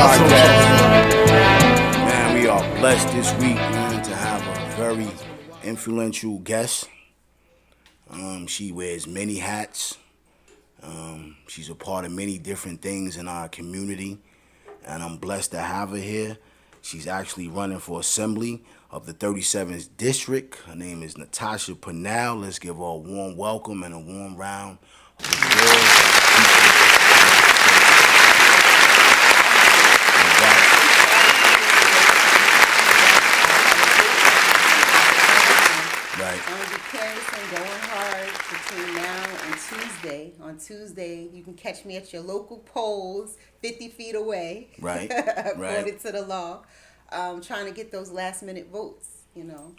podcast. Man, we are blessed this week, man, to have a very influential guest. She wears many hats. She's a part of many different things in our community, and I'm blessed to have her here. She's actually running for assembly of the 37th district. Her name is Natacha Pannell. Let's give her a warm welcome and a warm round of applause. Right. I'm gonna be careless and going hard between now and Tuesday. On Tuesday, you can catch me at your local polls, 50 feet away. Right. According to the law, trying to get those last minute votes.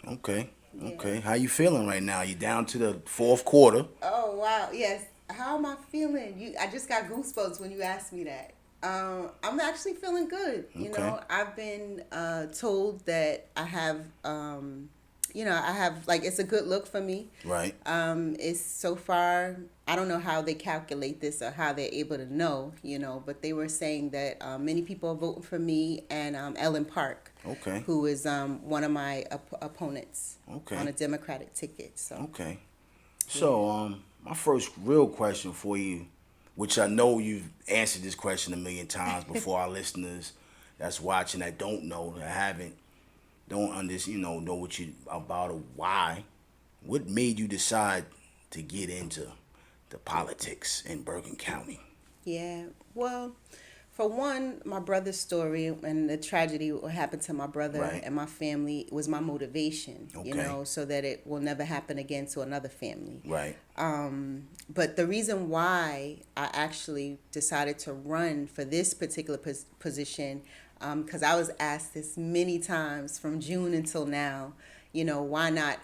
Okay. Yeah. Okay. How you feeling right now? You down to the fourth quarter. Oh wow, yes. How am I feeling? I just got goosebumps when you asked me that. I'm actually feeling good. Okay. I've been told that I have. I have like it's a good look for me. Right. It's so far. I don't know how they calculate this or how they're able to know. But they were saying that many people are voting for me and Ellen Park. Okay. Who is one of my opponents. Okay. On a Democratic ticket. So. Okay. So my first real question for you, which I know you've answered this question a million times before our listeners that's watching that don't know, that haven't. Don't understand, know what you about or why. What made you decide to get into the politics in Bergen County? Yeah, well, for one, my brother's story and the tragedy what happened to my brother Right. and my family was my motivation. Okay. So that it will never happen again to another family. Right. But the reason why I actually decided to run for this particular position, because I was asked this many times from June until now, why not?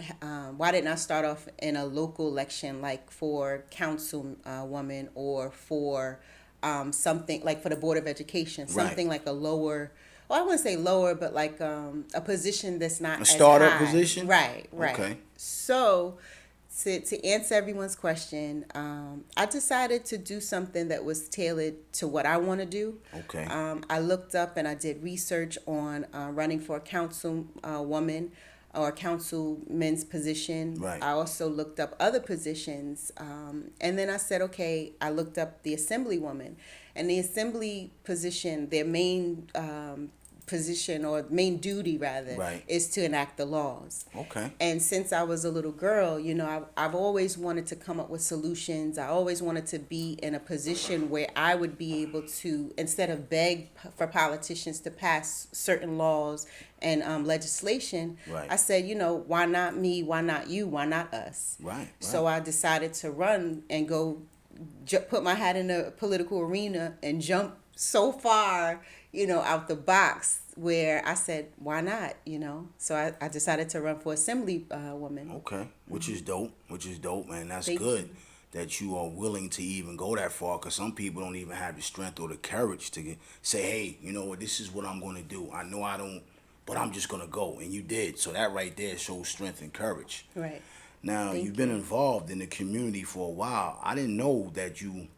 Why didn't I start off in a local election like for councilwoman or for something like for the Board of Education, something Right. like a lower. Well, I wouldn't say lower, but like a position that's not A as startup high. position? Right. Okay. So, to answer everyone's question, I decided to do something that was tailored to what I want to do. Okay. I looked up and I did research on running for a council woman or a councilman's position. Right. I also looked up other positions. And then I said, okay, I looked up the assemblywoman. And the assembly position, their main position or main duty rather Right. is to enact the laws. Okay. And since I was a little girl, I've always wanted to come up with solutions. I always wanted to be in a position where I would be able to, instead of beg for politicians to pass certain laws and legislation, Right. I said, why not me? Why not you? Why not us? Right. So I decided to run and go put my hat in the political arena and jump so far, out the box where I said, why not, So I decided to run for assembly woman. Okay. Which is dope. Man. That's Thank good you. that you are willing to even go that far, because some people don't even have the strength or the courage to say, hey, you know what, this is what I'm going to do. I know I don't, but I'm just going to go. And you did. So that right there shows strength and courage. Right. Now, Thank you've been involved in the community for a while. I didn't know that you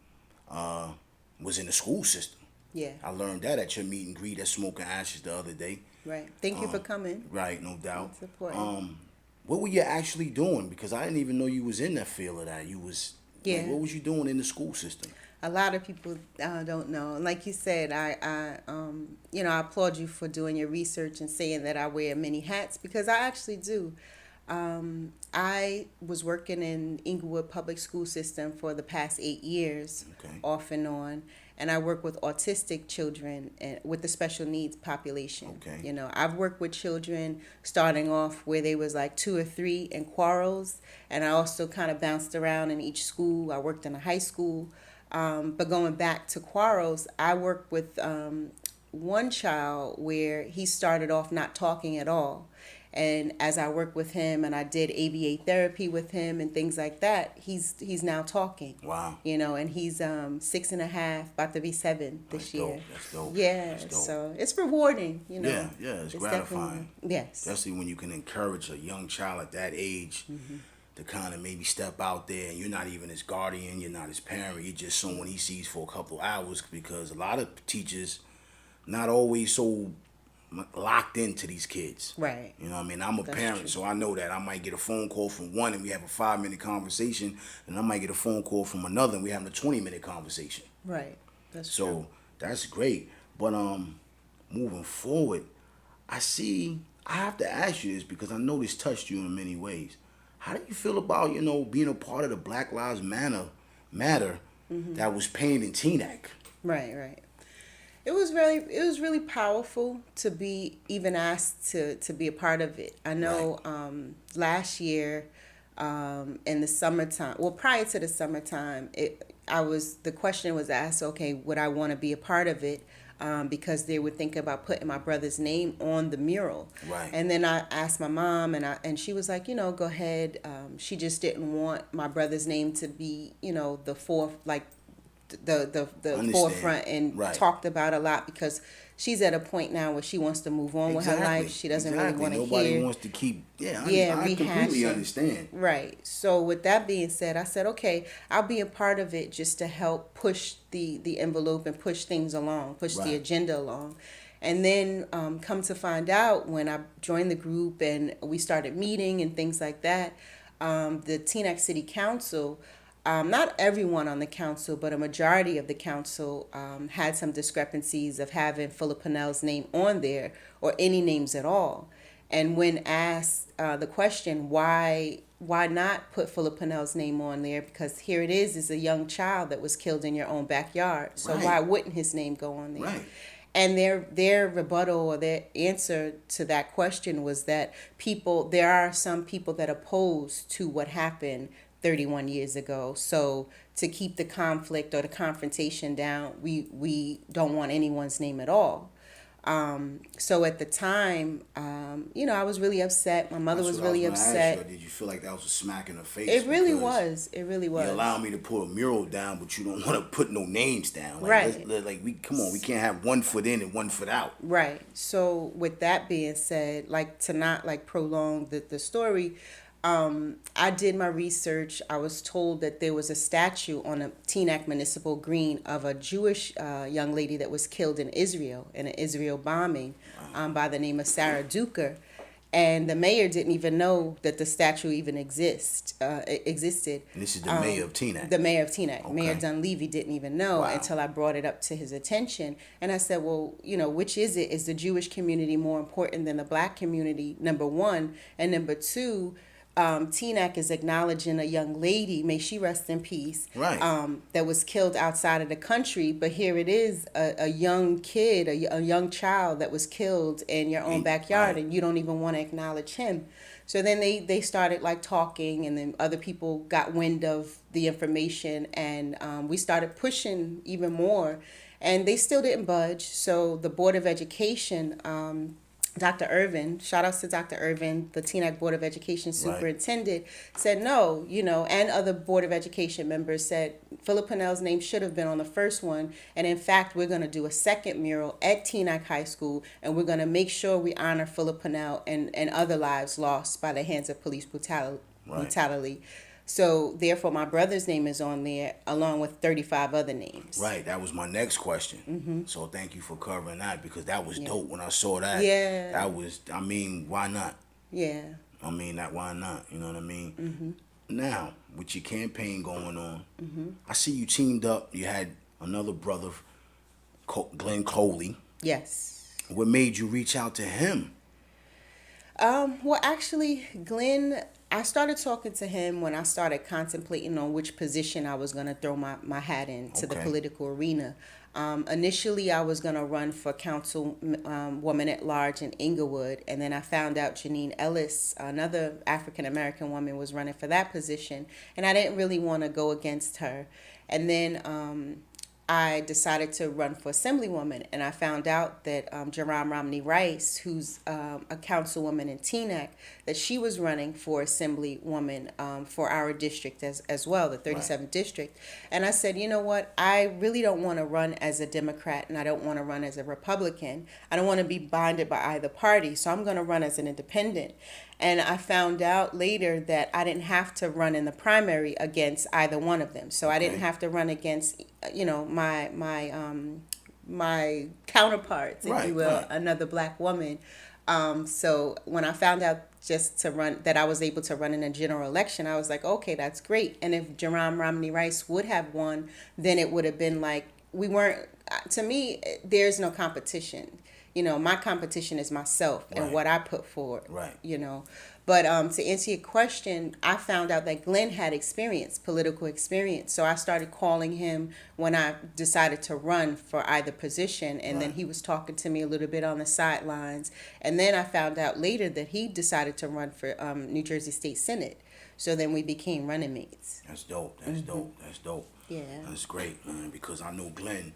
was in the school system. Yeah. I learned that at your meet and greet at Smoking Ashes the other day. Right. Thank you for coming. Right, no doubt. That's important. What were you actually doing? Because I didn't even know you was in that field of that. You was, Yeah. what was you doing in the school system? A lot of people don't know. And like you said, I applaud you for doing your research and saying that I wear many hats, because I actually do. I was working in Inglewood Public School System for the past 8 years, Okay. off and on, and I work with autistic children and with the special needs population. Okay. I've worked with children starting off where they was like 2 or 3 in Quarles, and I also kind of bounced around in each school. I worked in a high school, but going back to Quarles, I worked with one child where he started off not talking at all. And as I worked with him and I did ABA therapy with him and things like that, he's now talking. Wow. And he's 6.5, about to be 7 this That's year. dope. That's dope. Yeah, That's dope. so it's rewarding, Yeah, it's gratifying. Yes. Especially when you can encourage a young child at that age to kind of maybe step out there, and you're not even his guardian, you're not his parent, you're just someone he sees for a couple hours, because a lot of teachers not always so locked into these kids. Right. You know what I mean? I'm a That's parent, true. so I know that I might get a phone call from one and we have a 5-minute conversation, and I might get a phone call from another and we having a 20-minute conversation. Right. That's So true. that's great. But moving forward, I have to ask you this because I know this touched you in many ways. How do you feel about, being a part of the Black Lives Matter that was painted in Teaneck? Right. Right. It was really powerful to be even asked to be a part of it. I know last year in the summertime, well, prior to the summertime, the question was asked, okay, would I want to be a part of it? Because they were thinking about putting my brother's name on the mural. Right. And then I asked my mom, and she was like, go ahead. She just didn't want my brother's name to be, the fourth, like the forefront and Right. talked about a lot because she's at a point now where she wants to move on with her life. She doesn't really want to Nobody hear. wants to keep. I completely rehashing. understand. Right. So with that being said, I said, okay, I'll be a part of it just to help push the envelope and push things along, push the Right. agenda along. And then come to find out when I joined the group and we started meeting and things like that, the Teaneck City Council, not everyone on the council, but a majority of the council had some discrepancies of having Philip Pannell's name on there or any names at all. And when asked the question, why not put Philip Pannell's name on there? Because here it is a young child that was killed in your own backyard. So Right. why wouldn't his name go on there? Right. And their rebuttal or their answer to that question was that there are some people that oppose to what happened 31 years ago. So to keep the conflict or the confrontation down, we don't want anyone's name at all. So at the time, I was really upset. My mother was really upset. Did you feel like that was a smack in the face? It really Because was. It really was. You allow me to put a mural down, but you don't want to put no names down. Like, Right. we can't have 1 foot in and 1 foot out. Right. So with that being said, like to not like prolong the story, I did my research. I was told that there was a statue on a Teaneck Municipal Green of a Jewish young lady that was killed in Israel in an Israel bombing by the name of Sarah Duker. And the mayor didn't even know that the statue even existed. And this is the mayor of Teaneck. The mayor of Teaneck, Okay. Mayor Dunleavy, didn't even know Wow. until I brought it up to his attention. And I said, well, which is it? Is the Jewish community more important than the black community, number one? And number two, Teaneck is acknowledging a young lady, may she rest in peace, Right. that was killed outside of the country. But here it is, a young kid, a young child that was killed in your own backyard, Right. and you don't even want to acknowledge him. So then they started like talking, and then other people got wind of the information, and we started pushing even more, and they still didn't budge. So the Board of Education, Dr. Irvin, shout outs to Dr. Irvin, the Teaneck Board of Education superintendent, said no, and other Board of Education members said Philip Pannell's name should have been on the first one. And in fact, we're going to do a second mural at Teaneck High School, and we're going to make sure we honor Philip Pannell and other lives lost by the hands of police brutality. So therefore, my brother's name is on there along with 35 other names. Right, that was my next question. Mm-hmm. So thank you for covering that because that was dope when I saw that. Yeah. Why not? Yeah. Why not? You know what I mean? Mm-hmm. Now, with your campaign going on, I see you teamed up. You had another brother, Glenn Coley. Yes. What made you reach out to him? Well, actually, Glenn, I started talking to him when I started contemplating on which position I was going to throw my hat into the political arena. Initially, I was going to run for council woman at large in Inglewood, and then I found out Janine Ellis, another African-American woman, was running for that position, and I didn't really want to go against her. And then I decided to run for assemblywoman, and I found out that Jerome Romney Rice, who's a councilwoman in Teaneck, that she was running for assemblywoman for our district as well, the 37th district. And I said, you know what, I really don't want to run as a Democrat, and I don't want to run as a Republican. I don't want to be binded by either party, so I'm going to run as an independent. And I found out later that I didn't have to run in the primary against either one of them. So I didn't have to run against, my my counterparts, if you Right, will, right. another black woman. So when I found out just to run that I was able to run in a general election, I was like, okay, that's great. And if Jerome Romney Rice would have won, then it would have been like we weren't. To me, there's no competition. My competition is myself and Right. what I put forward. Right. But to answer your question, I found out that Glenn had experience, political experience. So I started calling him when I decided to run for either position. And then Right. he was talking to me a little bit on the sidelines. And then I found out later that he decided to run for New Jersey State Senate. So then we became running mates. That's dope. That's dope. That's dope. Yeah. That's great, man. Because I know Glenn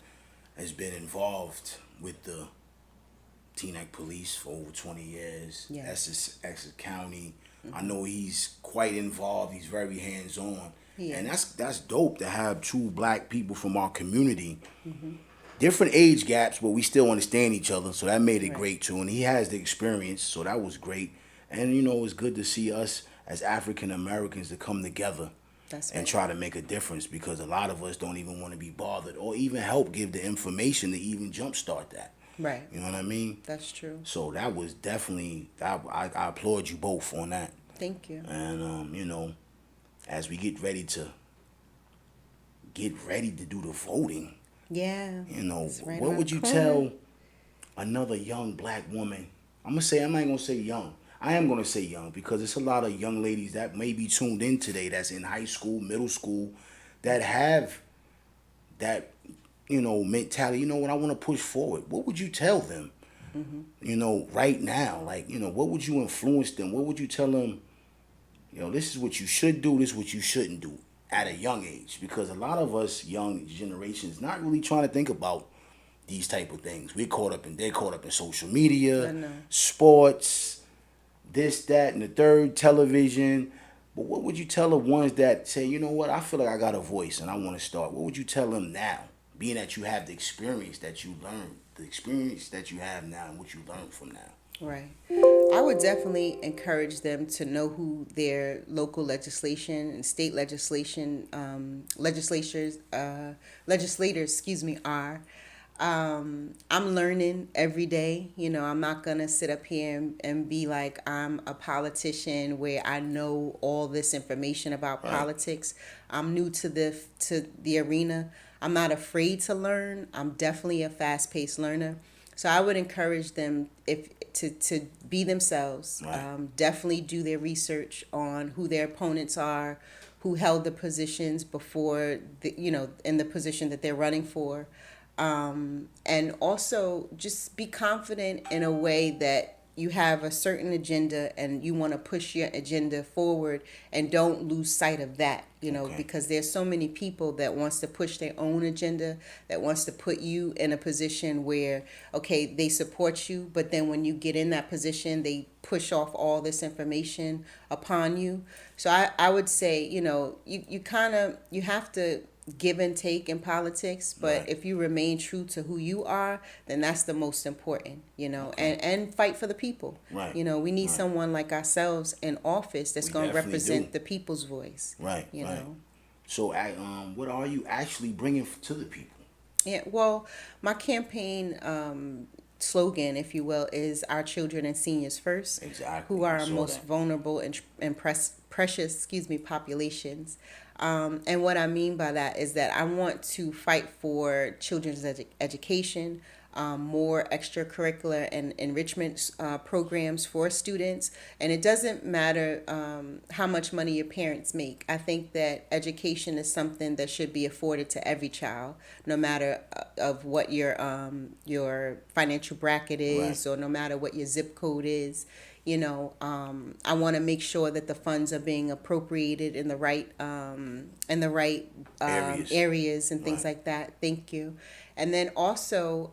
has been involved with the Teaneck Police for over 20 years. Yeah. Essex County. I know he's quite involved. He's very hands-on. Yeah. And that's dope to have two black people from our community. Different age gaps, but we still understand each other. So that made it Right. great too. And he has the experience, so that was great. And it's good to see us as African Americans to come together That's and right. try to make a difference, because a lot of us don't even want to be bothered or even help give the information to even jumpstart that. Right. You know what I mean? That's true. So that was definitely, I applaud you both on that. Thank you. And as we get ready to do the voting, Yeah. It's right what around would the you corner. tell another young black woman? I'm not gonna say young. I am gonna say young, because it's a lot of young ladies that may be tuned in today that's in high school, middle school, that have that mentality. You know what, I want to push forward. What would you tell them? Right now, what would you influence them? What would you tell them? This is what you should do. This is what you shouldn't do at a young age, because a lot of us young generations not really trying to think about these type of things. They're caught up in social I media, know. sports, this, that, and the third, television. But what would you tell the ones that say, you know what, I feel like I got a voice and I want to start? What would you tell them now, being that you have the experience that you learned, the experience that you have now and what you learned from now? Right. I would definitely encourage them to know who their local legislation and state legislation legislators, are. I'm learning every day. I'm not gonna sit up here and be like I'm a politician where I know all this information about Right. politics. I'm new to the arena. I'm not afraid to learn. I'm definitely a fast-paced learner. So I would encourage them to be themselves. Right. Definitely do their research on who their opponents are, who held the positions before, in the position that they're running for. And also just be confident in a way that you have a certain agenda and you want to push your agenda forward, and don't lose sight of that, Okay. because there's so many people that wants to push their own agenda, that wants to put you in a position where, okay, they support you, but then when you get in that position, they push off all this information upon you. So I would say, you have to give and take in politics, but Right. if you remain true to who you are, then that's the most important, Okay. and fight for the people. Right. We need Right. someone like ourselves in office that's We going to definitely represent do. the people's voice. Right. You Right. know. So, what are you actually bringing to the people? Yeah, well, my campaign slogan, if you will, is our children and seniors first, Exactly. who are I our saw most that. vulnerable and precious, populations. And what I mean by that is that I want to fight for children's education, more extracurricular and enrichment programs for students. And it doesn't matter how much money your parents make. I think that education is something that should be afforded to every child, no matter of what your financial bracket is, Right. or no matter what your zip code is. I want to make sure that the funds are being appropriated in the right Areas. areas and things Right. like that. Thank you. And then also,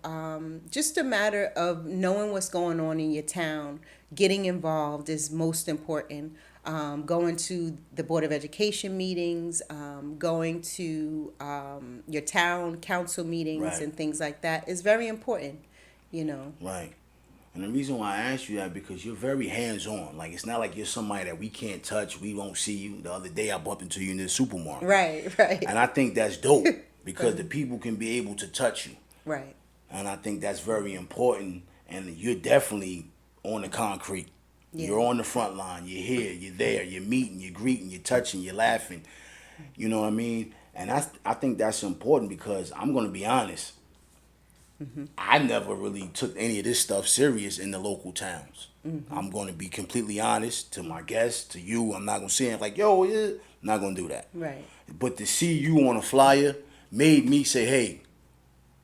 just a matter of knowing what's going on in your town. Getting involved is most important. Going to the Board of Education meetings, going to your town council meetings Right. and things like that is very important. Right. And the reason why I asked you that, because you're very hands-on. Like, it's not like you're somebody that we can't touch, we won't see you. The other day I bumped into you in the supermarket. Right, right, And I think that's dope, because the people can be able to touch you. right. And I think that's very important. And you're definitely on the concrete. Yeah. You're on the front line. You're here. You're there. You're meeting. You're greeting. You're touching. You're laughing. You know what I mean? And I think that's important because I'm going to be honest. I never really took any of this stuff serious in the local towns. I'm going to be completely honest to my guests, to you. I'm not going to say it like, yo, yeah. I'm not going to do that. Right. But to see you on a flyer made me say, hey,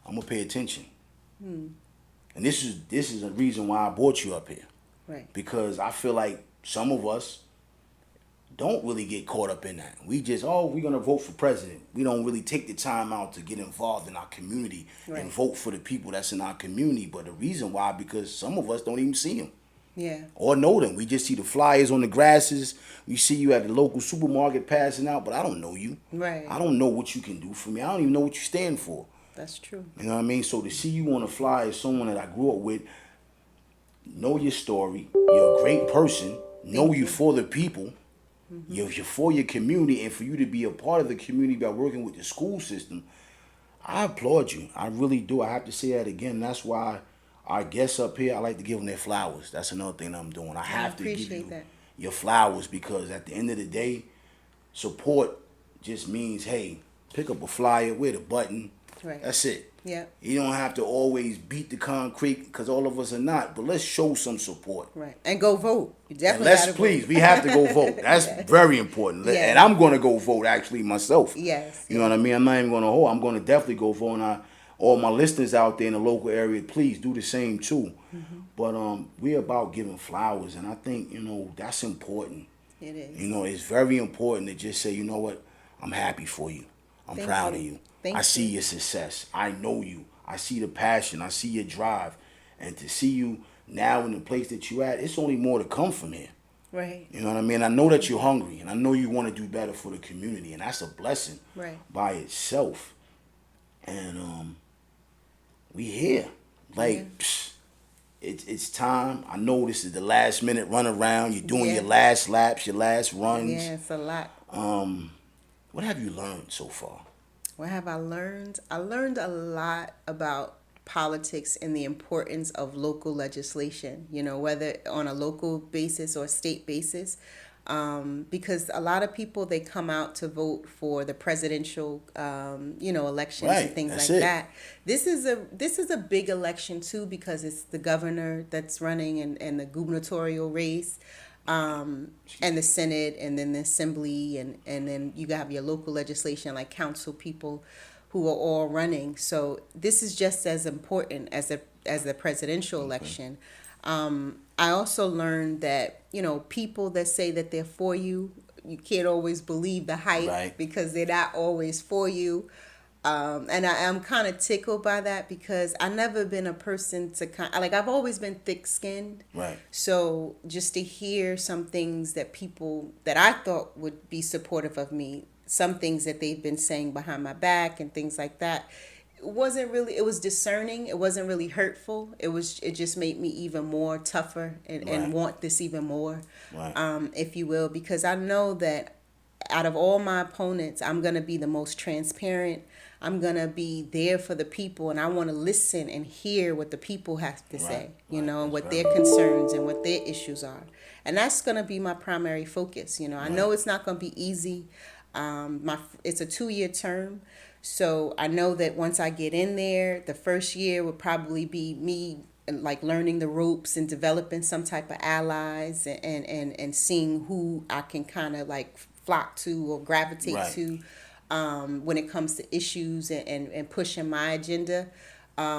I'm going to pay attention. And this is a reason why I brought you up here. Right. Because I feel like some of us don't really get caught up in that. We just, we're going to vote for president. We don't really take the time out to get involved in our community and vote for the people that's in our community. But the reason why, because some of us don't even see them. Yeah. Or know them. We just see the flyers on the grasses. We see you at the local supermarket passing out, but I don't know you. Right. I don't know what you can do for me. I don't even know what you stand for. That's true. You know what I mean? So to see you on a flyer as someone that I grew up with, know your story, you're a great person, know you for the people, you're for your community, and for you to be a part of the community by working with the school system, I applaud you. I really do. I have to say that again. That's why our guests up here, I like to give them their flowers. That's another thing I'm doing. I have to give you your flowers because at the end of the day, support just means, hey, pick up a flyer, wear the button. Right. That's it. Yeah. You don't have to always beat the concrete because all of us are not. But let's show some support. Right. And go vote. You definitely and let's please. vote. We have to go vote. That's very important. Yes. And I'm going to go vote actually myself. Yes. You know what I mean? I'm not even going to hold. I'm going to definitely go vote. And all my listeners out there in the local area, please do the same too. But we're about giving flowers, and I think that's important. It is. It's very important to just say, you know what, I'm happy for you. I'm proud of you. I see your success. I know you. I see the passion. I see your drive. And to see you now in the place that you're at, it's only more to come from here. Right. You know what I mean? I know that you're hungry, and I know you want to do better for the community, and that's a blessing by itself. And we here. Like, it's time. I know this is the last minute run around. You're doing your last laps, your last runs. Yeah, it's a lot. What have you learned so far? What have I learned? I learned a lot about politics and the importance of local legislation, whether on a local basis or state basis. Because a lot of people, they come out to vote for the presidential, elections and things like that. This is a big election too, because it's the governor that's running and the gubernatorial race. And the Senate, and then the Assembly, and then you have your local legislation like council people who are all running. So this is just as important as the presidential election. I also learned that, people that say that they're for you, you can't always believe the hype because they're not always for you. And I'm kind of tickled by that because I've never been a person to I've always been thick-skinned. Right. So just to hear some things that people that I thought would be supportive of me, some things that they've been saying behind my back and things like that, it was discerning. It wasn't really hurtful. It just made me even more tougher and want this even more, if you will, because I know that out of all my opponents, I'm going to be the most transparent. I'm going to be there for the people, and I want to listen and hear what the people have to say, and what their concerns and what their issues are. And that's going to be my primary focus. I know it's not going to be easy. It's a 2-year term. So I know that once I get in there, the first year would probably be me like learning the ropes and developing some type of allies and seeing who I can kind of like flock to or gravitate to when it comes to issues and pushing my agenda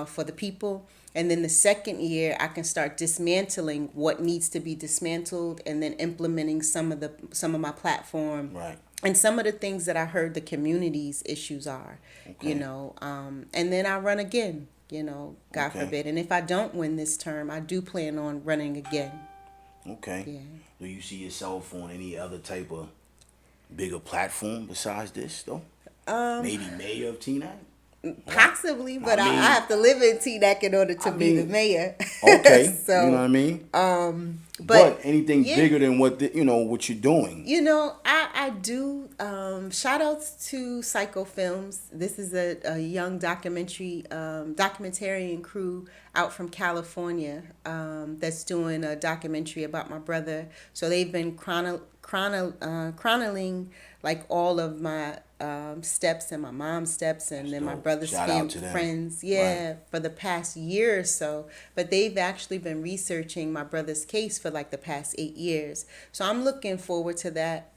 for the people. And then the second year, I can start dismantling what needs to be dismantled and then implementing some of my platform. Right. And some of the things that I heard the community's issues are, and then I run again, God forbid. And if I don't win this term, I do plan on running again. Okay. Yeah. Do you see yourself on any other type of bigger platform besides this, though? Maybe mayor of Teaneck? Possibly, but I have to live in Teaneck in order to be the mayor. Okay. So, you know what I mean? But But anything yeah, bigger than what you're doing. I do. Shout outs to Psycho Films. This is a young documentarian crew out from California that's doing a documentary about my brother. So they've been chronicling like all of my steps and my mom's steps and That's then my dope. brother's Shout out to them. friends, Right. yeah, for the past year or so. But they've actually been researching my brother's case for like the past 8 years. So I'm looking forward to that.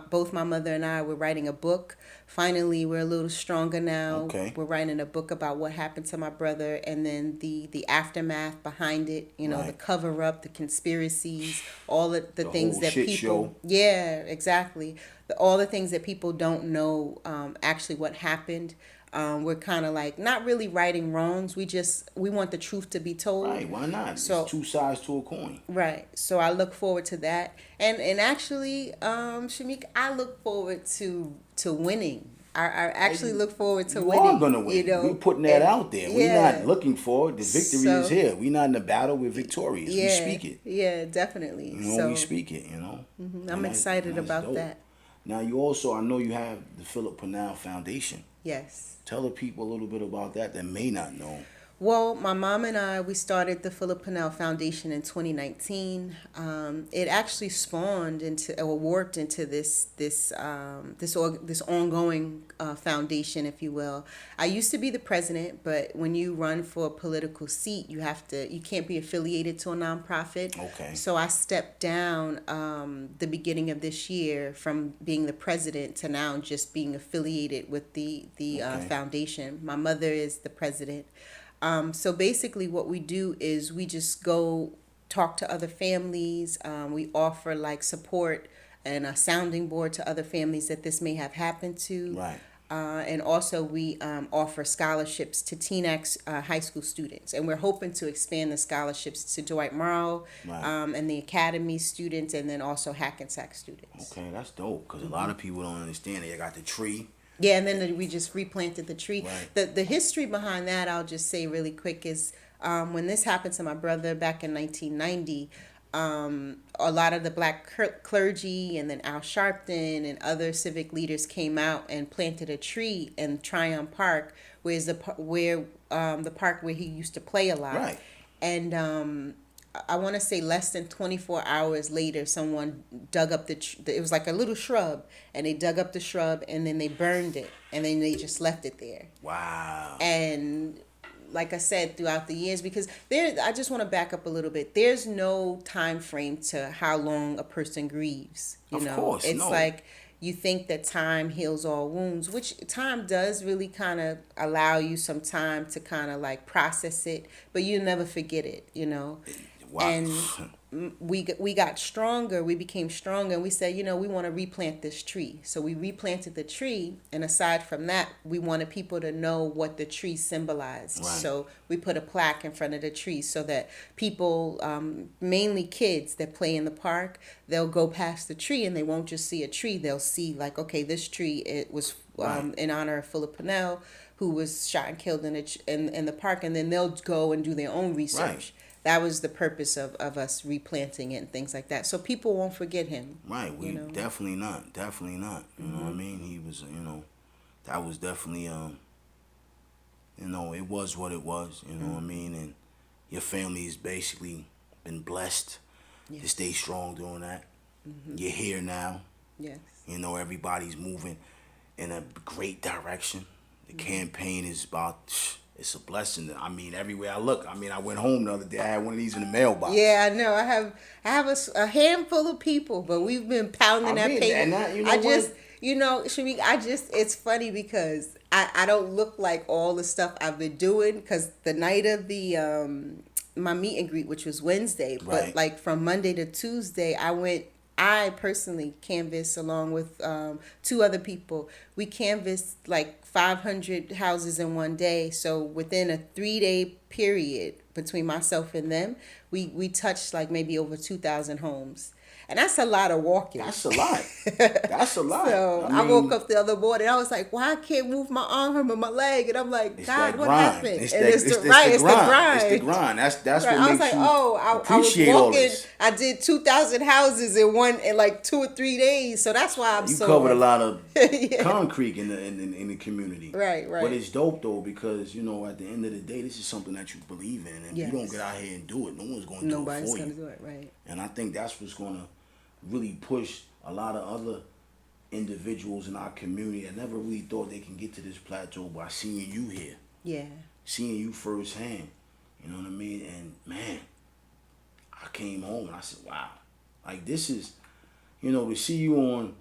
Both my mother and I were writing a book. Finally, we're a little stronger now. Okay. We're writing a book about what happened to my brother and then the aftermath behind it. The Right. cover up, the conspiracies, all the The things whole that shit people. show. Yeah, exactly. All the things that people don't know actually what happened. We're kind of like not really righting wrongs. We want the truth to be told. Right. Why not? It's So two sides to a coin. right. So I look forward to that. And actually, Shamik, I look forward to winning. I actually look forward to You winning. are gonna win. We putting that And out there. We yeah. not looking for it. The victory is So here. We not in the battle. We're victorious. We yeah, speak it. yeah, definitely. We So speak it. I'm excited That's about dope. that. Now you also, I know you have the Philip Pannell Foundation. Yes. Tell the people a little bit about that may not know. Well, my mom and I, we started the Philip Pannell Foundation in 2019. It actually spawned into or warped into this ongoing foundation, if you will. I used to be the president, but when you run for a political seat, you can't be affiliated to a nonprofit. Okay. So I stepped down the beginning of this year from being the president to now just being affiliated with the Okay. foundation. My mother is the president. So basically, what we do is we just go talk to other families. We offer like support and a sounding board to other families that this may have happened to. Right. And also, we offer scholarships to TNX high school students. And we're hoping to expand the scholarships to Dwight Morrow Right. and the Academy students, and then also Hackensack students. Okay, that's dope. Because a lot of people don't understand it. You got the tree. Yeah, and then we just replanted the tree. Right. The history behind that, I'll just say really quick, is when this happened to my brother back in 1990, a lot of the black clergy and then Al Sharpton and other civic leaders came out and planted a tree in Tryon Park, the park where he used to play a lot. Right. And I want to say less than 24 hours later, someone dug up it was like a little shrub, and they dug up the shrub and then they burned it, and then they just left it there. Wow. And like I said, throughout the years, because I just want to back up a little bit. There's no time frame to how long a person grieves. Of course, it's no. like you think that time heals all wounds, which time does really kind of allow you some time to kind of like process it, but you never forget it. Wow. And we got stronger. We became stronger, and we said, we want to replant this tree. So we replanted the tree, and aside from that, we wanted people to know what the tree symbolized. Right. So we put a plaque in front of the tree so that people, mainly kids that play in the park, they'll go past the tree and they won't just see a tree. They'll see like, okay, this tree, it was Right. in honor of Philip Pannell, who was shot and killed in the park, and then they'll go and do their own research. Right. That was the purpose of us replanting it and things like that. So people won't forget him. Right. We definitely not. Definitely not. You know what I mean? He was, that was definitely, it was what it was. You know what I mean? And your family's basically been blessed to stay strong doing that. You're here now. Yes. Everybody's moving in a great direction. The campaign is it's a blessing. I mean, everywhere I look. I mean, I went home the other day. I had one of these in the mailbox. Yeah, I know. I have a handful of people, but we've been pounding that paper. And that, Shamik, it's funny because I don't look like all the stuff I've been doing, because the night of my meet and greet, which was Wednesday, but Right. like from Monday to Tuesday, I personally canvassed along with 2 other people. We canvassed like 500 houses in one day. So within a 3-day period between myself and them, we touched like maybe over 2,000 homes. And that's a lot of walking. That's a lot. That's a lot. So I woke up the other morning. I was like, "Why I can't move my arm or my leg?" And I'm like, "God, what happened?" It's and the grind. It's the grind. It's the grind. That's Right. what I was makes like, you I appreciate was all walking. this. I did 2,000 houses in like 2 or 3 days. So that's why I'm You so covered a lot of Yeah. concrete in the community. Right. But it's dope though because you know at the end of the day, this is something that you believe in, and if Yes. you don't get out here and do it, no one's going to do it Nobody's for gonna you. do it, right? And I think that's what's going to really push a lot of other individuals in our community that never really thought they can get to this plateau by seeing you here, Yeah. seeing you firsthand. You know what I mean? And man, I came home and I said, wow, like this is, you know, to see you on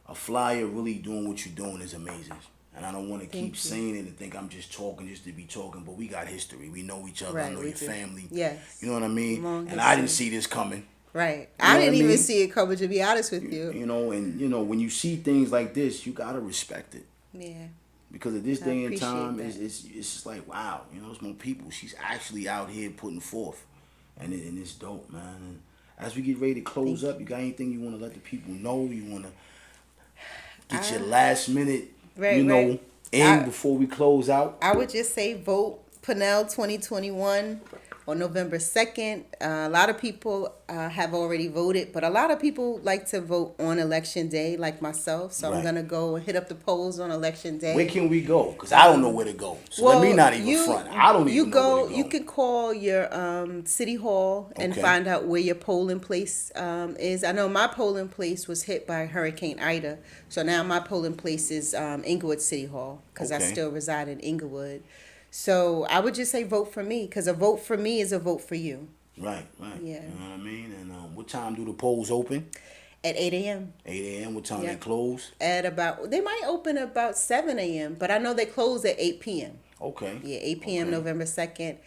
a flyer really doing what you're doing is amazing. And I don't want to keep saying it and think I'm just talking just to be talking, but we got history. We know each other. Right, I know we your do. family. Yes. You know what I mean? Long And I didn't history. see this coming. Right. know I what didn't I even mean? see it coming, to be honest with you. You know, and you know, when you see things like this, you gotta respect it. Yeah. Because at this I day and appreciate time, that. it's just like, wow, you know, it's more people. She's actually out here putting forth. And it's dope, man. And as we get ready to close up, you got anything you want to let the people know? You want to get your last minute, Right, right. in before we close out? I would just say vote Pannell 2021 on November 2nd. A lot of people have already voted, but a lot of people like to vote on election day, like myself. So I'm Right. going to go and hit up the polls on election day. Where can we go? Because I don't know where to go. So let me not even front. I don't even know where to go. You can call your city hall and Okay. find out where your polling place is. I know my polling place was hit by Hurricane Ida, so now my polling place is Inglewood City Hall because I Okay. still reside in Inglewood. So I would just say vote for me because a vote for me is a vote for you. Right. Yeah. You know what I mean? And what time do the polls open? At 8 a.m. 8 a.m. What time Yeah. they close? They might open about 7 a.m., but I know they close at 8 p.m. Okay. Yeah, 8 p.m. Okay. November 2nd.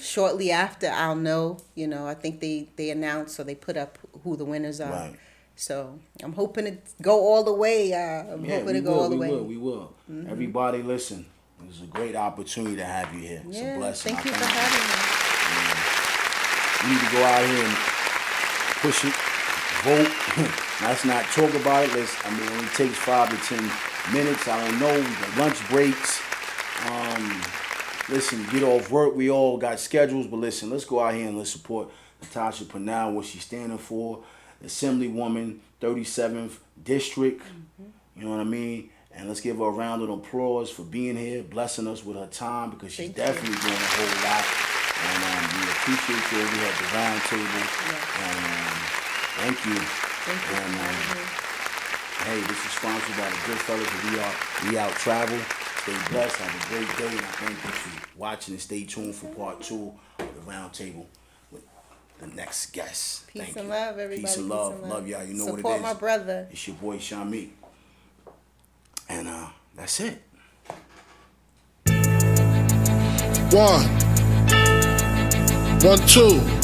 Shortly after, I'll know. You know, I think they announce or they put up who the winners are. Right. So I'm hoping to go all the way. I'm hoping to go all the way. We will. Everybody, listen. It was a great opportunity to have you here. It's a Yeah, blessing. thank you I for having We need to go out here and push it, vote. Let's not talk about it. It only takes 5 to 10 minutes. I don't know. We got lunch breaks. Listen, get off work. We all got schedules, but listen, let's go out here and let's support Natacha Pannell, what she's standing for. Assemblywoman, 37th District. You know what I mean? And let's give her a round of applause for being here, blessing us with her time because she's definitely doing a whole lot. And we appreciate you. We had the round table. And thank you. And hey, this is sponsored by the good fellas. We out travel. Stay blessed. Have a great day. And I thank you for watching and stay tuned for part 2 of the round table with the next guest. Peace Thank and you. love, everybody. Peace and love. Love y'all. You know what it is. Support my brother. It's your boy Shamik. And that's it. 1, 1, 2.